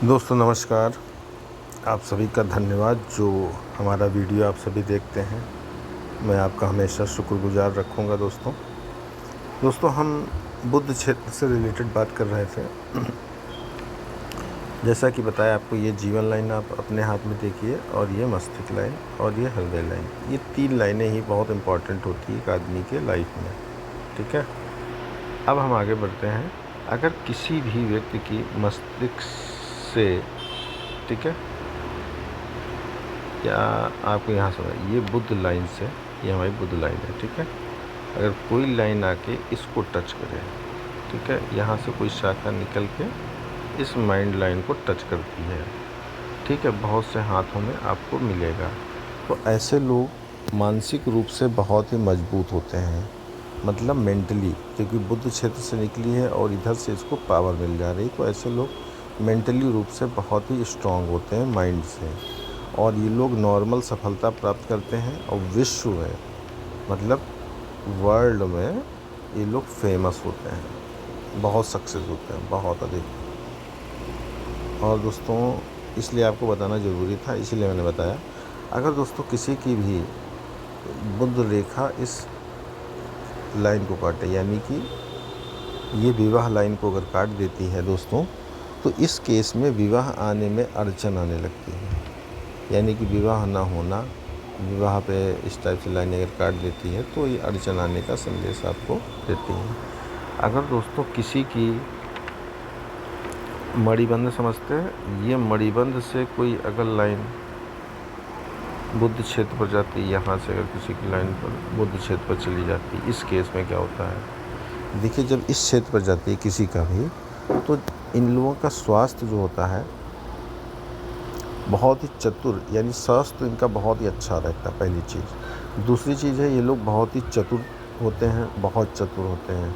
दोस्तों नमस्कार। आप सभी का धन्यवाद जो हमारा वीडियो आप सभी देखते हैं। मैं आपका हमेशा शुक्रगुजार रखूँगा। दोस्तों हम बुद्ध क्षेत्र से रिलेटेड बात कर रहे थे। जैसा कि बताया आपको, ये जीवन लाइन आप अपने हाथ में देखिए, और ये मस्तिष्क लाइन और ये हृदय लाइन। ये 3 लाइनें ही बहुत इम्पॉर्टेंट होती है एक आदमी के लाइफ में। ठीक है, अब हम आगे बढ़ते हैं। अगर किसी भी व्यक्ति की मस्तिष्क से, ठीक है, क्या आपको यहाँ समझ, ये बुद्ध लाइन से, ये हमारी बुद्ध लाइन है। ठीक है, अगर कोई लाइन आके इसको टच करे, ठीक है, यहाँ से कोई शाखा निकल के इस माइंड लाइन को टच करती है, ठीक है, बहुत से हाथों में आपको मिलेगा। तो ऐसे लोग मानसिक रूप से बहुत ही मजबूत होते हैं, मतलब मेंटली, क्योंकि बुद्ध क्षेत्र से निकली है और इधर से इसको पावर मिल जा रही। तो ऐसे लोग मेंटली रूप से बहुत ही स्ट्रांग होते हैं माइंड से, और ये लोग नॉर्मल सफलता प्राप्त करते हैं और विश्व में, मतलब वर्ल्ड में, ये लोग फेमस होते हैं, बहुत सक्सेस होते हैं, बहुत अधिक। और दोस्तों इसलिए आपको बताना ज़रूरी था, इसीलिए मैंने बताया। अगर दोस्तों किसी की भी बुद्ध रेखा इस लाइन को काटे, यानी कि ये विवाह लाइन को अगर काट देती है दोस्तों, तो इस केस में विवाह आने में अड़चन आने लगती है, यानी कि विवाह ना होना, विवाह पे इस टाइप से लाइन अगर काट देती है तो ये अड़चन आने का संदेश आपको देती है। अगर दोस्तों किसी की मणिबंध समझते हैं, ये मणिबंध से कोई अगर लाइन बुद्ध क्षेत्र पर जाती है, यहाँ से अगर किसी की लाइन पर बुद्ध क्षेत्र पर चली जाती है, इस केस में क्या होता है, देखिए, जब इस क्षेत्र पर जाती है किसी का भी, तो इन लोगों का स्वास्थ्य जो होता है बहुत ही चतुर, यानी स्वास्थ्य इनका बहुत ही अच्छा रहता है, पहली चीज़। दूसरी चीज़ है, ये लोग बहुत ही चतुर होते हैं, बहुत चतुर होते हैं,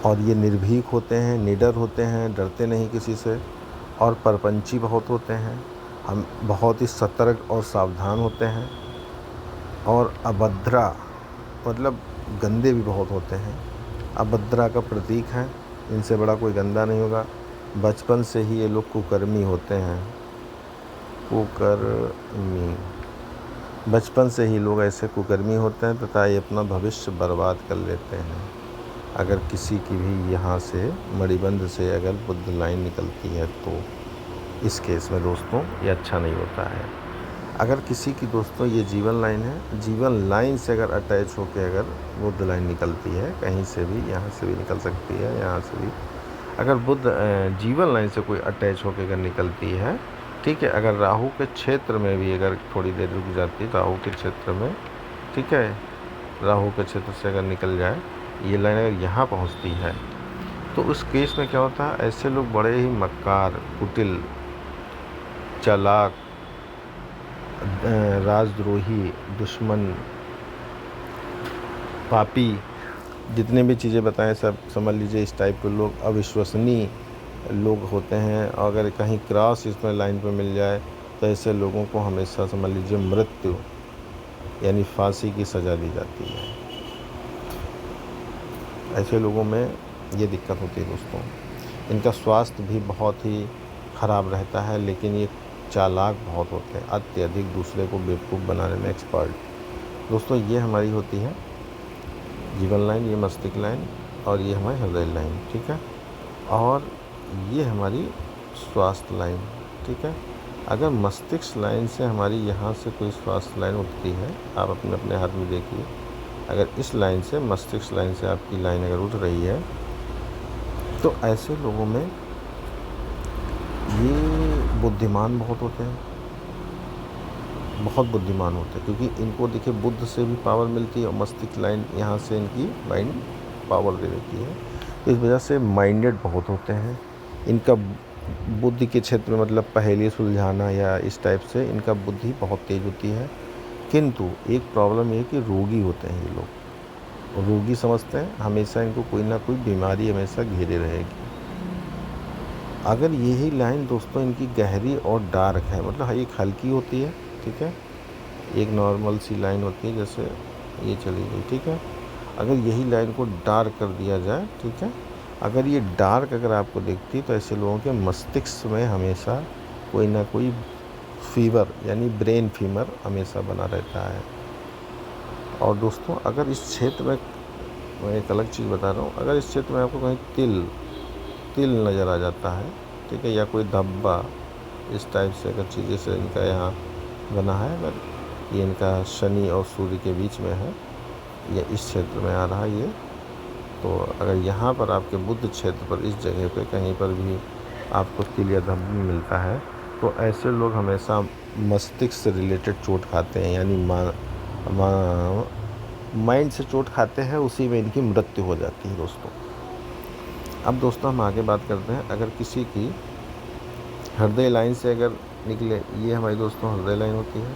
और ये निर्भीक होते हैं, निडर होते हैं, डरते नहीं किसी से, और परपंची बहुत होते हैं। हम बहुत ही सतर्क और सावधान होते हैं, और अभद्रा, मतलब गंदे भी बहुत होते हैं। अभद्रा का प्रतीक है, इनसे बड़ा कोई गंदा नहीं होगा। बचपन से ही ये लोग कुकर्मी होते हैं, कुकर्मी, बचपन से ही लोग ऐसे कुकर्मी होते हैं तथा ये अपना भविष्य बर्बाद कर लेते हैं। अगर किसी की भी यहाँ से मणिबंध से अगर बुद्ध लाइन निकलती है तो इस केस में दोस्तों ये अच्छा नहीं होता है। अगर किसी की दोस्तों ये जीवन लाइन है, जीवन लाइन से अगर अटैच होकर अगर बुद्ध लाइन निकलती है, कहीं से भी, यहाँ से भी निकल सकती है, यहाँ से भी, अगर बुद्ध जीवन लाइन से कोई अटैच होकर अगर निकलती है, ठीक है, अगर राहु के क्षेत्र में भी अगर थोड़ी देर रुक जाती है, राहु के क्षेत्र में, ठीक है, राहु के क्षेत्र से अगर निकल जाए ये लाइन, अगर यहाँ पहुँचती है, तो उस केस में क्या होता है, ऐसे लोग बड़े ही मक्कार, कुटिल, चालाक, राजद्रोही, दुश्मन, पापी, जितने भी चीज़ें बताएं सब समझ लीजिए, इस टाइप के लोग अविश्वसनीय लोग होते हैं। अगर कहीं क्रॉस इसमें लाइन पर मिल जाए तो ऐसे लोगों को हमेशा समझ लीजिए मृत्यु, यानी फांसी की सज़ा दी जाती है। ऐसे लोगों में ये दिक्कत होती है दोस्तों। इनका स्वास्थ्य भी बहुत ही ख़राब रहता है, लेकिन ये चालाक बहुत होते हैं, अत्यधिक दूसरे को बेवकूफ़ बनाने में एक्सपर्ट। दोस्तों ये हमारी होती है जीवन लाइन, ये मस्तिष्क लाइन, और ये हमारी हृदय लाइन, ठीक है, और ये हमारी स्वास्थ्य लाइन, ठीक है। अगर मस्तिष्क लाइन से हमारी यहाँ से कोई स्वास्थ्य लाइन उठती है, आप अपने अपने हाथ में देखिए, अगर इस लाइन से, मस्तिष्क लाइन से आपकी लाइन अगर उठ रही है, तो ऐसे लोगों में ये बुद्धिमान बहुत होते हैं, बहुत बुद्धिमान होते हैं, क्योंकि इनको देखिए बुद्ध से भी पावर मिलती है, और मस्तिष्क लाइन यहाँ से इनकी माइंड पावर दे देती है। तो इस वजह से माइंडेड बहुत होते हैं। इनका बुद्धि के क्षेत्र में, मतलब पहेली सुलझाना या इस टाइप से, इनका बुद्धि बहुत तेज़ होती है। किंतु एक प्रॉब्लम ये है कि रोगी होते हैं ये लोग, रोगी समझते हैं, हमेशा इनको कोई ना कोई बीमारी हमेशा घेरे रहेगी। अगर यही लाइन दोस्तों इनकी गहरी और डार्क है, मतलब एक हल्की होती है, ठीक है, एक नॉर्मल सी लाइन होती है, जैसे ये चली गई, ठीक है, अगर यही लाइन को डार्क कर दिया जाए, ठीक है, अगर ये डार्क अगर आपको दिखती तो ऐसे लोगों के मस्तिष्क में हमेशा कोई ना कोई फीवर यानी ब्रेन फीवर हमेशा बना रहता है। और दोस्तों अगर इस क्षेत्र में, मैं एक अलग चीज़ बता रहा हूँ, अगर इस क्षेत्र में आपको कहीं तिल तिल नज़र आ जाता है, ठीक है, या कोई धब्बा इस टाइप से अगर चीज़ें से इनका यहाँ बना है, अगर ये इनका शनि और सूर्य के बीच में है या इस क्षेत्र में आ रहा है ये, तो अगर यहाँ पर आपके बुध क्षेत्र पर इस जगह पे कहीं पर भी आपको तिल या धब्बा मिलता है तो ऐसे लोग हमेशा मस्तिष्क से रिलेटेड चोट खाते हैं, यानी माइंड से चोट खाते हैं, उसी में इनकी मृत्यु हो जाती है दोस्तों। अब दोस्तों हम आगे बात करते हैं, अगर किसी की हृदय लाइन से अगर निकले, ये हमारी दोस्तों हृदय लाइन होती है,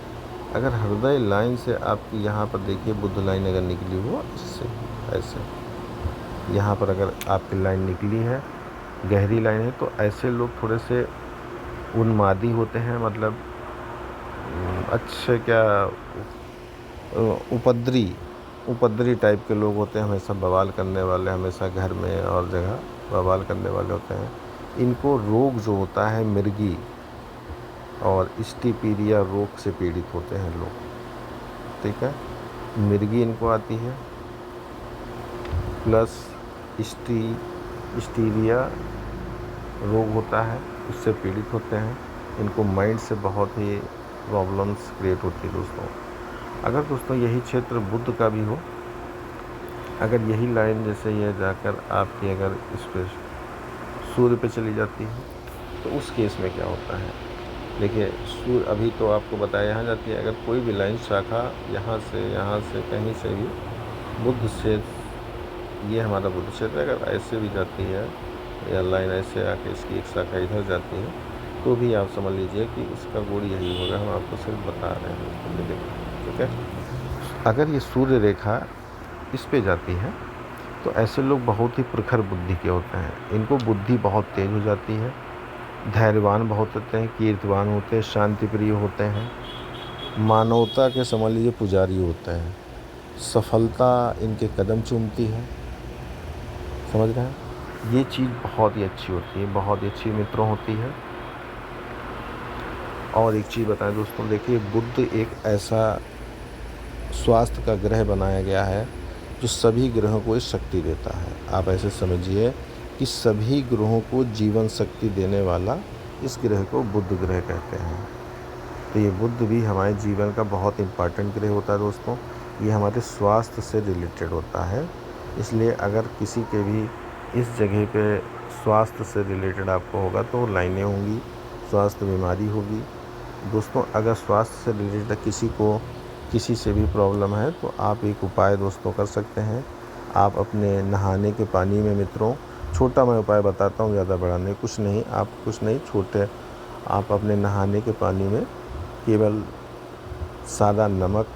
अगर हृदय लाइन से आपकी यहाँ पर देखिए बुध लाइन अगर निकली हो इससे ऐसे, यहाँ पर अगर आपकी लाइन निकली है, गहरी लाइन है, तो ऐसे लोग थोड़े से उन्मादी होते हैं, मतलब अच्छे क्या उपद्री टाइप के लोग होते हैं, हमेशा बवाल करने वाले, हमेशा घर में और जगह बवाल करने वाले होते हैं। इनको रोग जो होता है मिर्गी और स्टीपीरिया रोग से पीड़ित होते हैं लोग, ठीक है। मिर्गी इनको आती है प्लस स्टीरिया रोग होता है, उससे पीड़ित होते हैं। इनको माइंड से बहुत ही प्रॉब्लम्स क्रिएट होती है दोस्तों। अगर दोस्तों यही क्षेत्र बुध का भी हो, अगर यही लाइन जैसे ये जाकर आपकी अगर इस पर सूर्य पे चली जाती है तो उस केस में क्या होता है, देखिए सूर्य अभी तो आपको बताया यहाँ जाती है, अगर कोई भी लाइन शाखा यहाँ से कहीं से भी बुध से, ये हमारा बुध क्षेत्र अगर ऐसे भी जाती है या लाइन ऐसे आके इसकी एक शाखा इधर जाती है तो भी आप समझ लीजिए कि उसका गुण यही होगा, हम आपको सिर्फ बता रहे हैं दोस्तों, ठीक है। अगर ये सूर्य रेखा इस पे जाती है तो ऐसे लोग बहुत ही प्रखर बुद्धि के होते हैं, इनको बुद्धि बहुत तेज हो जाती है, धैर्यवान बहुत होते हैं, कीर्तिवान होते हैं, शांति प्रिय होते हैं, मानवता के समझ लीजिए पुजारी होते हैं, सफलता इनके कदम चूमती है, समझ रहे हैं। ये चीज़ बहुत ही अच्छी होती है, बहुत ही अच्छी मित्रों होती है। और एक चीज़ बताएं दोस्तों, देखिए बुध एक ऐसा स्वास्थ्य का ग्रह बनाया गया है जो सभी ग्रहों को इस शक्ति देता है। आप ऐसे समझिए कि सभी ग्रहों को जीवन शक्ति देने वाला इस ग्रह को बुध ग्रह कहते हैं। तो ये बुध भी हमारे जीवन का बहुत इम्पॉर्टेंट ग्रह होता है दोस्तों, ये हमारे स्वास्थ्य से रिलेटेड होता है। इसलिए अगर किसी के भी इस जगह पे स्वास्थ्य से रिलेटेड आपको होगा तो लाइनें होंगी, स्वास्थ्य बीमारी होगी दोस्तों। अगर स्वास्थ्य से रिलेटेड किसी को किसी से भी प्रॉब्लम है तो आप एक उपाय दोस्तों कर सकते हैं। आप अपने नहाने के पानी में मित्रों, छोटा मैं उपाय बताता हूँ, ज़्यादा बड़ा नहीं, कुछ नहीं छोटे, आप अपने नहाने के पानी में केवल सादा नमक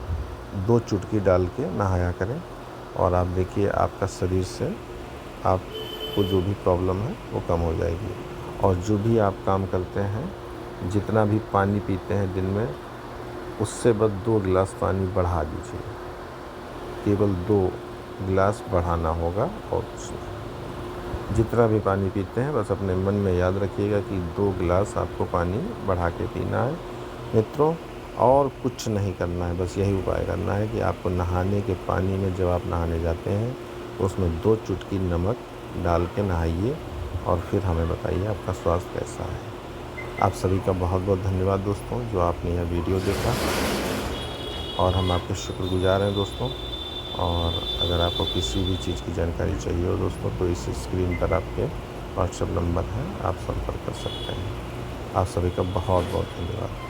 2 चुटकी डाल के नहाया करें और आप देखिए आपका शरीर से आपको जो भी प्रॉब्लम है वो कम हो जाएगी। और जो भी आप काम करते हैं, जितना भी पानी पीते हैं दिन में, उससे बस 2 गिलास पानी बढ़ा दीजिए, केवल 2 गिलास बढ़ाना होगा और कुछ नहीं। जितना भी पानी पीते हैं बस अपने मन में याद रखिएगा कि 2 गिलास आपको पानी बढ़ा के पीना है मित्रों, और कुछ नहीं करना है, बस यही उपाय करना है कि आपको नहाने के पानी में जब आप नहाने जाते हैं तो उसमें 2 चुटकी नमक डाल के नहाइए और फिर हमें बताइए आपका स्वास्थ्य कैसा है। आप सभी का बहुत बहुत धन्यवाद दोस्तों जो आपने यह वीडियो देखा, और हम आपके शुक्रगुजार हैं दोस्तों। और अगर आपको किसी भी चीज़ की जानकारी चाहिए हो दोस्तों तो इस स्क्रीन पर आपके व्हाट्सएप नंबर है, आप संपर्क कर सकते हैं। आप सभी का बहुत बहुत धन्यवाद।